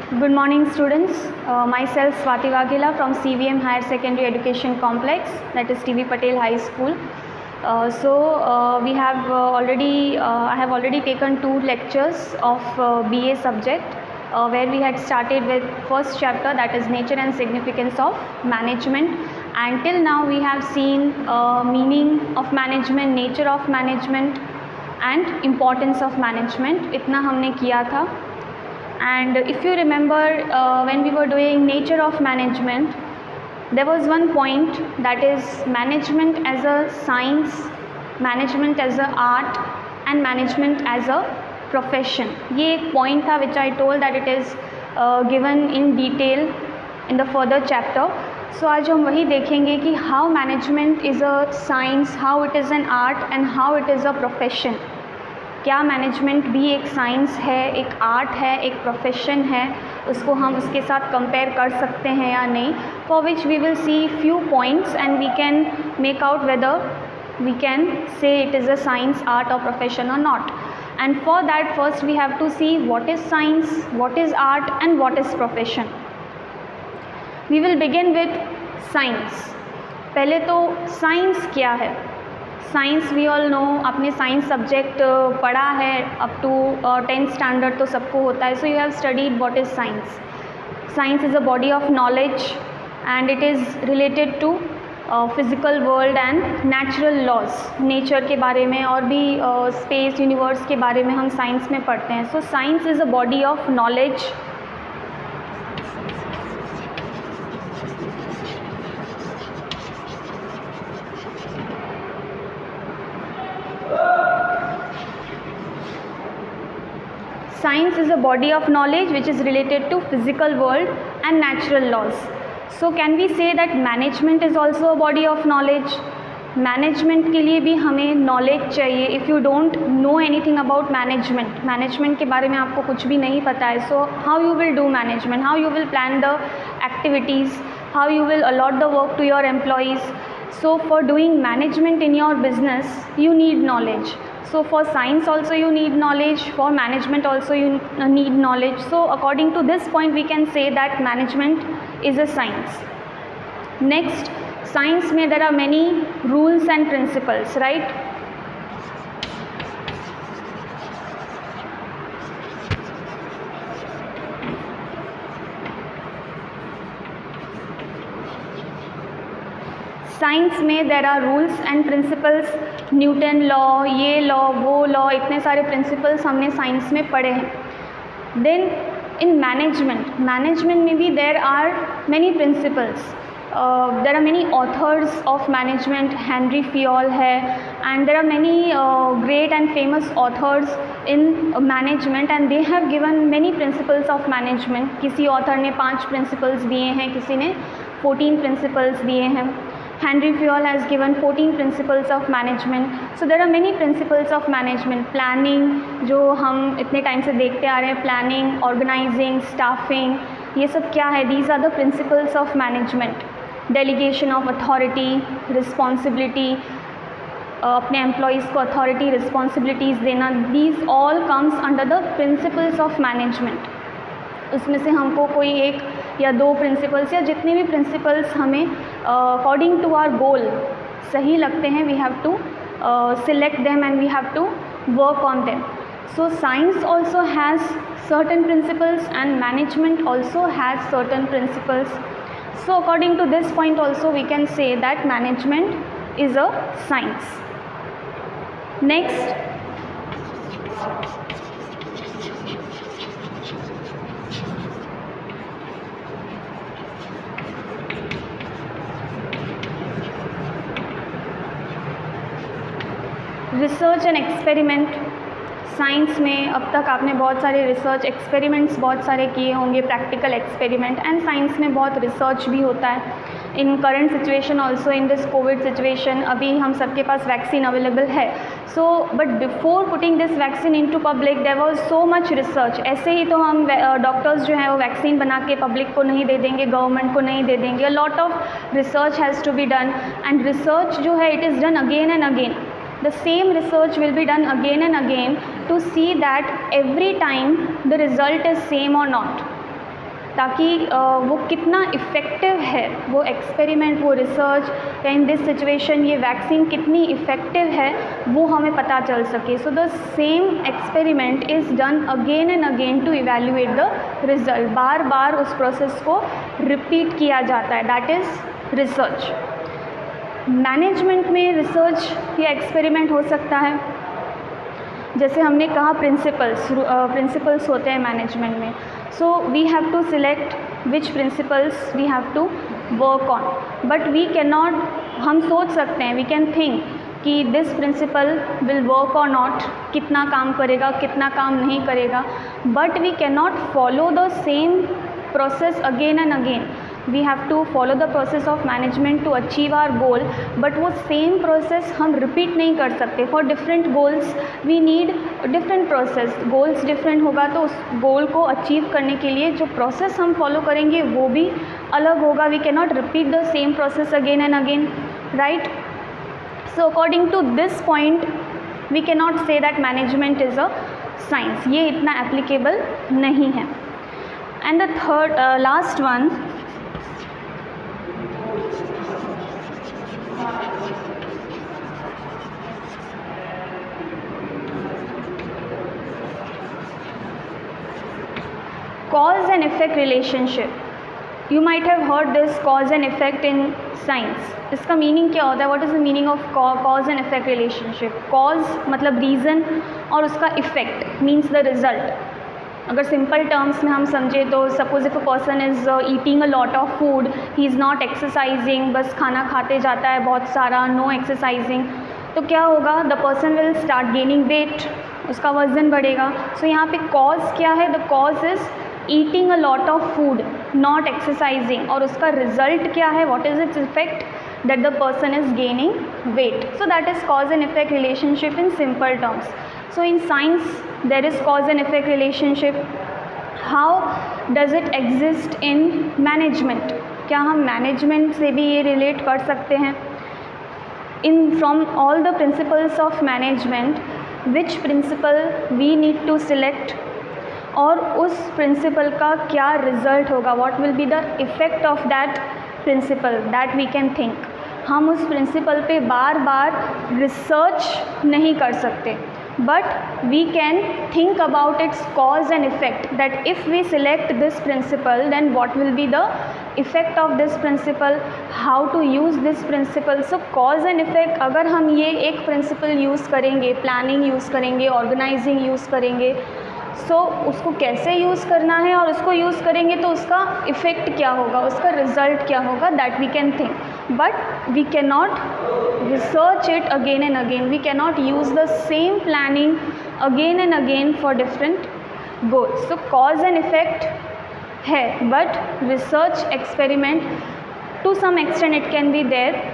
Good morning, students. Myself Swati Waghela from CVM Higher Secondary Education Complex, that is TV Patel High School. I have already taken 2 lectures of BA subject, where we had started with first chapter, that is nature and significance of management. And till now we have seen meaning of management, nature of management and importance of management. इतना हमने किया था. And if you remember, when we were doing nature of management, there was one point, that is management as a science, management as a art and management as a profession. ये एक point था which I told that it is given in detail in the further chapter. So आज हम वही देखेंगे कि how management is a science, how it is an art and how it is a profession. क्या management भी एक science है, एक आर्ट है, एक प्रोफेशन है, उसको हम उसके साथ कंपेयर कर सकते हैं या नहीं. For which we will see few points and we can make out whether we can say it is a science, art और प्रोफेशन और not. And for that first we have to see what is science, what is art and what is profession. We will begin with science. पहले तो science क्या है. Science we all know, आपने science subject पढ़ा है up to 10th standard तो सबको होता है. So you have studied what is science. Science is a body of knowledge and it is related to physical world and natural laws. Nature के बारे में और भी स्पेस यूनिवर्स के बारे में हम साइंस में पढ़ते हैं. So science is a body of knowledge. Science is a body of knowledge which is related to physical world and natural laws. So can we say that management is also a body of knowledge? Management के लिए भी हमें knowledge चाहिए. If you don't know anything about management के बारे में आपको कुछ भी नहीं पता है, so how you will do management, how you will plan the activities, how you will allot the work to your employees. So for doing management in your business, you need knowledge. So for science also you need knowledge, for management also you need knowledge. So according to this point we can say that management is a science. Next, science में there are many rules and principles, right? Science में there are rules and principles. Newton law, ये law, वो law, इतने सारे principles हमने science में पढ़े हैं. देन इन मैनेजमेंट में भी there are many principles. There are many authors of management. Henri Fayol है and there are many great and famous authors in management and they have given many principles of management. किसी author ने 5 principles दिए हैं, किसी ने 14 principles दिए हैं. Henry Fayol has given 14 principles of management. So there are many principles of management. Planning, जो हम इतने टाइम से देखते आ रहे हैं, planning, organizing, staffing, ये सब क्या है? These are the principles of management. Delegation of authority, responsibility, अपने employees को authority, responsibilities देना. These all comes under the principles of management. उसमें से हमको कोई एक या 2 प्रिंसिपल्स या जितने भी प्रिंसिपल्स हमें अकॉर्डिंग टू आवर गोल सही लगते हैं, we have to select them and we have to work on them. So science also has certain principles and management also has certain principles. So according to this point also we can say that management is a science. Next, research and experiment. Science में अब तक आपने बहुत सारे research experiments बहुत सारे किए होंगे, प्रैक्टिकल एक्सपेरिमेंट. एंड साइंस में बहुत रिसर्च भी होता है. In current situation also, in this covid situation, अभी हम सबके पास वैक्सीन अवेलेबल है. So but before putting this vaccine into public there was so much research. ऐसे ही तो हम डॉक्टर्स जो हैं वो वैक्सीन बना के पब्लिक को नहीं दे देंगे, गवर्नमेंट को नहीं दे देंगे. A lot of research has to be done and research जो है it is done again and again. The same research will be done again and again to see that every time the result is same or not. ताकि वो कितना effective है, वो experiment, वो research, या in this situation ये vaccine कितनी effective है वो हमें पता चल सके. So the same experiment is done again and again to evaluate the result. बार बार उस प्रोसेस को रिपीट किया जाता है, दैट इज़ रिसर्च. मैनेजमेंट में रिसर्च या एक्सपेरिमेंट हो सकता है. जैसे हमने कहा प्रिंसिपल्स होते हैं मैनेजमेंट में. So we have to select which principles we have to work on. But we can not, हम सोच सकते हैं, वी कैन थिंक कि दिस प्रिंसिपल विल वर्क और नॉट, कितना काम करेगा, कितना काम नहीं करेगा. But we can not follow the same process again and again. We have to follow the process of management to achieve our goal, but वो सेम प्रोसेस हम रिपीट नहीं कर सकते. For different goals we need different process. Goals different होगा तो उस गोल को achieve करने के लिए जो प्रोसेस हम फॉलो करेंगे वो भी अलग होगा. We can not repeat the same process again and again, right. So according to this point we can not say that management is a science. ये इतना एप्लीकेबल नहीं है. And the third last one, cause and effect relationship. You might have heard this cause and effect in science. इसका meaning क्या होता है? What is the meaning of cause and effect relationship? Cause मतलब reason और उसका effect means the result. अगर simple terms में हम समझे तो suppose if a person is eating a lot of food, he is not exercising, बस खाना खाते जाता है बहुत सारा, नो एक्सरसाइजिंग, तो क्या होगा? The person will start gaining weight, उसका वज़न बढ़ेगा. सो यहाँ पे कॉज क्या है? The cause is eating a lot of food, not exercising, और उसका रिजल्ट क्या है? What is its effect? That the person is gaining weight. So that is cause and effect relationship in simple terms. So in science there is cause and effect relationship. How does it exist in management? क्या हम management से भी ये relate कर सकते हैं? In from all the principles of management, which principle we need to select, और उस प्रिंसिपल का क्या रिजल्ट होगा? What will be the effect of that principle that we can think. हम उस प्रिंसिपल पे बार बार रिसर्च नहीं कर सकते, but we can think about its cause and effect, that if we select this principle then what will be the effect of this principle, how to use this principle. So cause and effect, अगर हम ये एक principal use करेंगे, planning use करेंगे, organising use करेंगे, सो उसको कैसे use करना है और उसको यूज़ करेंगे तो उसका इफ़ेक्ट क्या होगा, उसका रिज़ल्ट क्या होगा, that we can think. But we can not research it again and again. We cannot use the same planning again and again for different goals. So cause and effect है, but research experiment to some extent it can be there,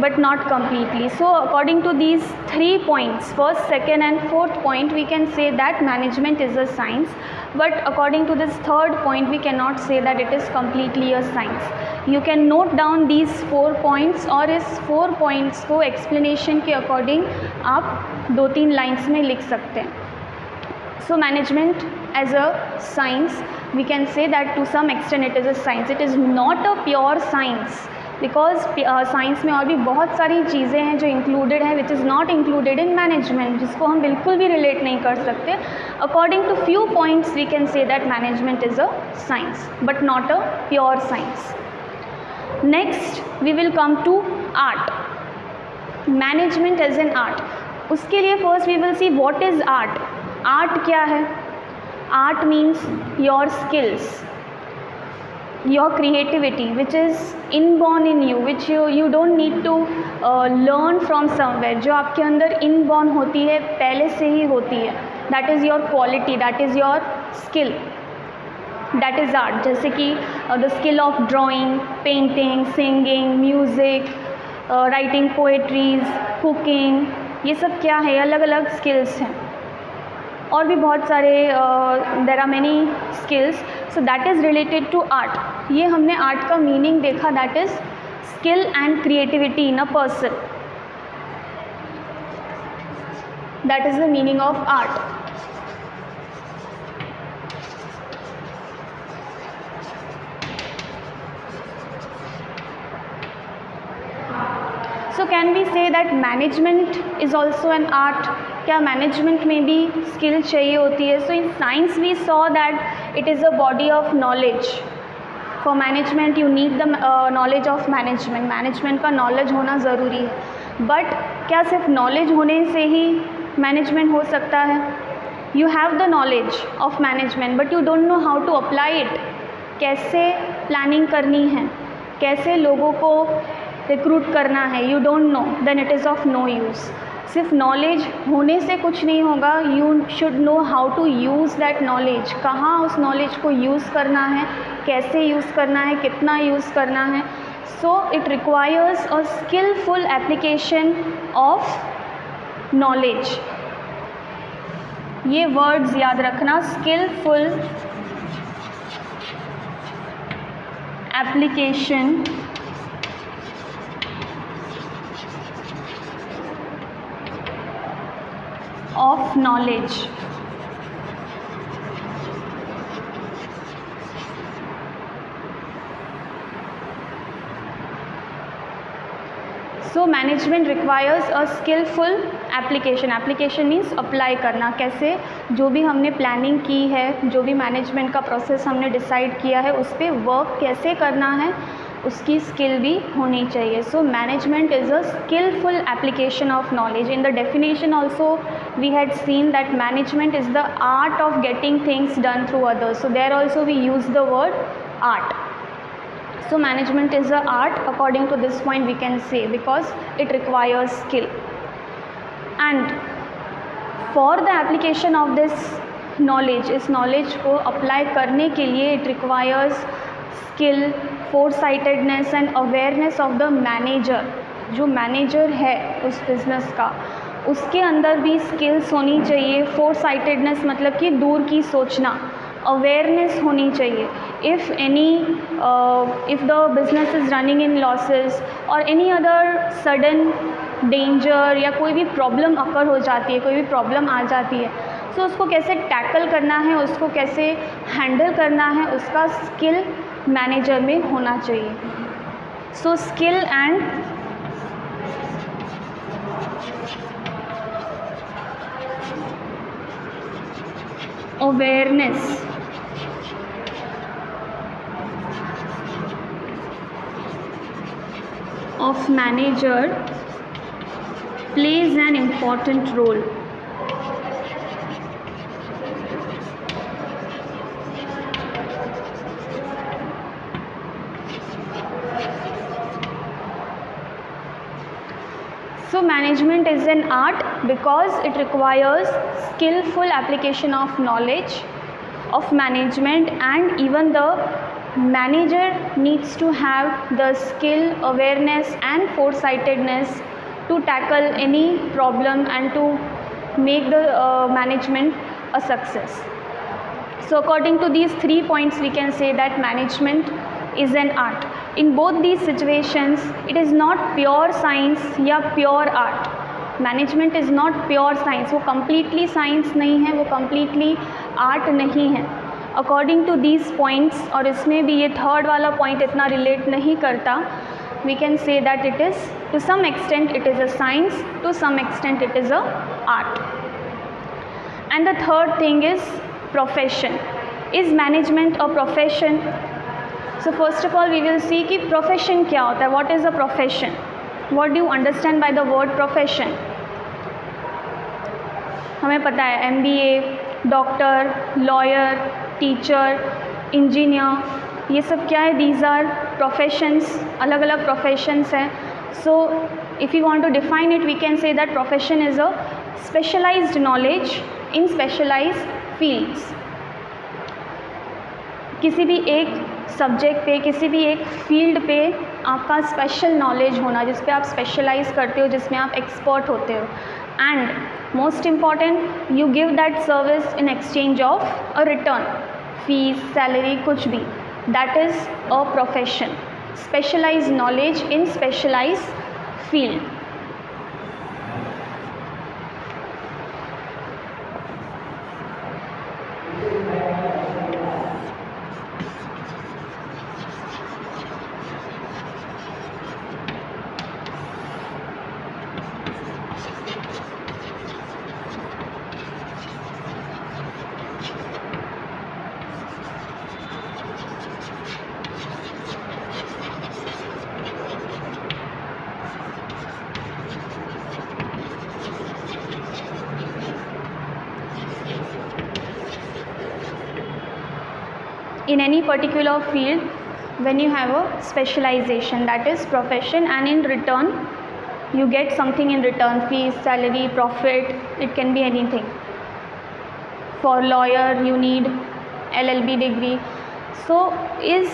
but not completely. So according to these 3 points, first, second and fourth point, we can say that management is a science, but according to this third point we cannot say that it is completely a science. You can note down these 4 points, और इस 4 points को explanation के according आप 2-3 lines में लिख सकते हैं. So management as a science, we can say that to some extent it is a science. It is not a pure science, because science में और भी बहुत सारी चीज़ें हैं जो इंक्लूडेड हैं which is not included in management, जिसको हम बिल्कुल भी रिलेट नहीं कर सकते. According to few points we can say that management is a science but not a pure science. Next we will come to art. Management as an art. उसके लिए first we will see what is art. Art क्या है? Art means your skills, your creativity which is inborn in you, which you don't need to learn from somewhere, जो आपके अंदर inborn होती है, पहले से ही होती है. that is your quality, that is your skill, that is art. जैसे कि the skill of drawing, painting, singing, music, writing poetries, cooking, ये सब क्या है? अलग अलग skills हैं. और भी बहुत सारे there are many skills. So that is related to art. ये हमने आर्ट का मीनिंग देखा, that is skill and creativity in a person. That is the meaning of art. So can we say that management is also an art? क्या management में भी skill चाहिए होती है? So in science we saw that it is a body of knowledge. For management you need the knowledge of management. Management का knowledge होना ज़रूरी है. बट क्या सिर्फ नॉलेज होने से ही मैनेजमेंट हो सकता है? You have the knowledge of management but you don't know how to apply it. कैसे प्लानिंग करनी है, कैसे लोगों को रिक्रूट करना है, you don't know, then it is of no use. सिर्फ नॉलेज होने से कुछ नहीं होगा. You should know how to use that knowledge. कहाँ उस नॉलेज को यूज़ करना है, कैसे यूज़ करना है, कितना यूज़ करना है. So it requires a skilful application of knowledge. ये वर्ड्स याद रखना, skilful application of knowledge. So management requires a skillful application. Application means apply करना. कैसे? जो भी हमने प्लानिंग की है, जो भी मैनेजमेंट का प्रोसेस हमने डिसाइड किया है, उस पर वर्क कैसे करना है, उसकी स्किल भी होनी चाहिए. So management is a skilful application of knowledge. In the definition also we had seen that management is the art of getting things done through others. So there also we use the word art. So management is a art according to this point we can say, because it requires skill. And for the application of this knowledge, इस knowledge को apply करने के लिए it requires skill, foresightedness and awareness of the manager. जो manager है उस business का, उसके अंदर भी skills होनी चाहिए. foresightedness मतलब कि दूर की सोचना. अवेयरनेस होनी चाहिए. If the business is running in losses और एनी अदर सडन डेंजर या कोई भी प्रॉब्लम अकर हो जाती है, कोई भी प्रॉब्लम आ जाती है, तो उसको कैसे टैकल करना है, उसको कैसे हैंडल करना है, उसका स्किल मैनेजर में होना चाहिए. So skill and awareness of manager plays an important role. So management is an art because it requires skillful application of knowledge of management, and even the manager needs to have the skill, awareness and foresightedness to tackle any problem and to make the management a success. So according to these 3 points we can say that management is an art. In both these situations it is not pure science या pure art. Management is not pure science. वो completely science नहीं है, वो completely art नहीं है. According to these points, और इसमें भी ये थर्ड वाला पॉइंट इतना रिलेट नहीं करता, we can say that it is to some extent it is a science, to some extent it is a art. And the third thing is profession. Is management a profession? So first of all we will see कि profession क्या होता है. What is a profession? What do you understand by the word profession? हमें पता है MBA, doctor, lawyer, teacher, engineer, ये सब क्या है? These are professions. अलग अलग professions हैं. So if you want to define it, we can say that profession is a specialized knowledge in specialized fields. किसी भी एक सब्जेक्ट पे, किसी भी एक फील्ड पे आपका स्पेशल नॉलेज होना, जिस पे आप स्पेशलाइज करते हो, जिसमें आप एक्सपर्ट होते हो. And most important, you give that service in exchange of a return, fees, salary, कुछ भी. That is a profession. Specialise knowledge in specialise field. in any particular field when you have a specialization, that is profession, and in return you get something in return, fees, salary, profit, it can be anything. For lawyer you need LLB degree. So is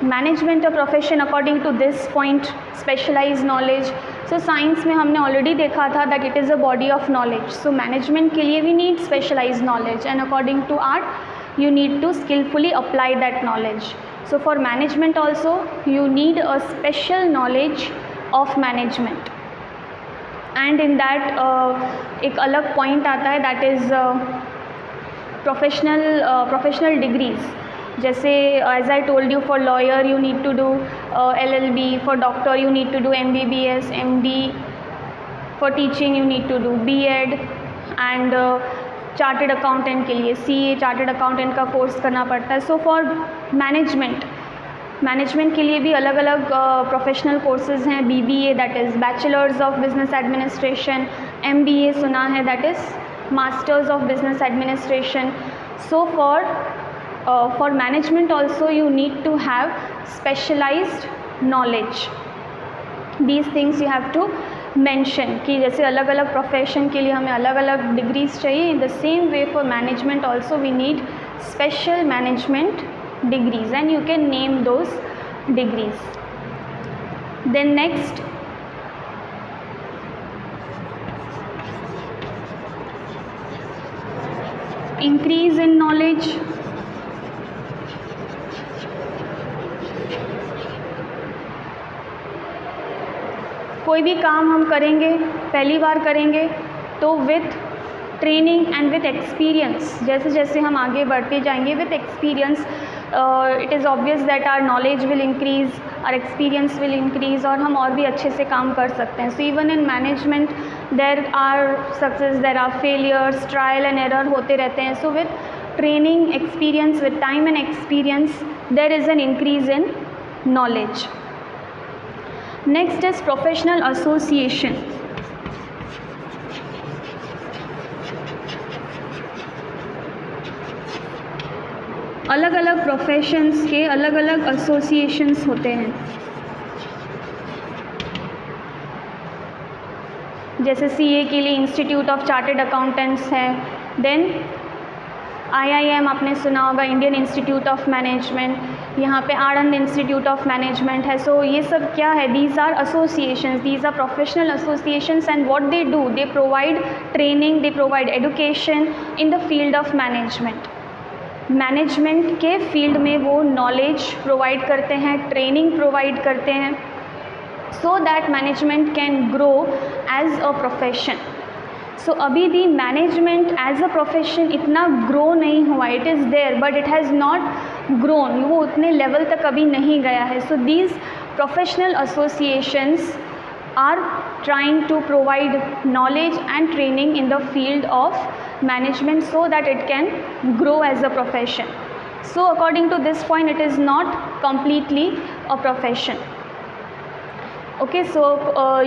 management a profession according to this point, specialized knowledge? So science में हमने already देखा था that it is a body of knowledge. So management के लिए we need specialized knowledge, and according to art you need to skillfully apply that knowledge. So for management also you need a special knowledge of management, and in that एक अलग point आता है, that is professional degrees. जैसे as I told you, for lawyer you need to do LLB, for doctor you need to do MBBS, MD, for teaching you need to do B.Ed, and chartered accountant के लिए CA chartered accountant का course करना पड़ता है. So for management के लिए भी अलग अलग प्रोफेशनल कोर्सेज हैं. BBA that is bachelors of business administration, MBA सुना है that is masters of business administration. So for management also you need to have specialized knowledge. These things you have to mention कि जैसे अलग अलग profession के लिए हमें अलग अलग डिग्रीज चाहिए, in the same way for management also we need special management degrees, and you can name those degrees. Then next, increase in knowledge. कोई भी काम हम करेंगे, पहली बार करेंगे तो with training and with experience, जैसे जैसे हम आगे बढ़ते जाएंगे with experience it is obvious that our knowledge will increase, our experience will increase, और हम और भी अच्छे से काम कर सकते हैं. So even in management there are success, there are failures, trial and error होते रहते हैं. So with training, experience, with time and experience there is an increase in knowledge. Next is professional association. अलग अलग professions के अलग अलग associations होते हैं. जैसे CA के लिए इंस्टीट्यूट ऑफ चार्टेड अकाउंटेंट्स है. देन IIM आपने सुना होगा, इंडियन इंस्टीट्यूट ऑफ मैनेजमेंट. यहाँ पे आनंद इंस्टीट्यूट ऑफ मैनेजमेंट है. सो ये सब क्या है? These are associations, these are professional associations, and what they do, they provide training, they provide education in the field of management. Management के फील्ड में वो नॉलेज प्रोवाइड करते हैं, ट्रेनिंग प्रोवाइड करते हैं, so that management can grow as a profession. So अभी भी management as a profession इतना ग्रो नहीं हुआ. It is there but it has not grown, वो उतने लेवल तक अभी नहीं गया है. So these professional associations are trying to provide knowledge and training in the field of management so that it can grow as a profession. So according to this point, it is not completely a profession. Okay, so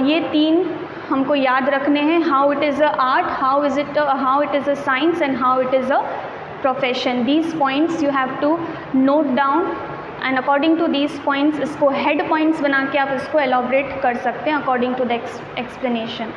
ये तीन हमको याद रखने हैं. How it is a art, how it is a science, and how it is a profession. These points you have to note down, and according to these points इसको head points बना के आप इसको elaborate कर सकते हैं according to the explanation.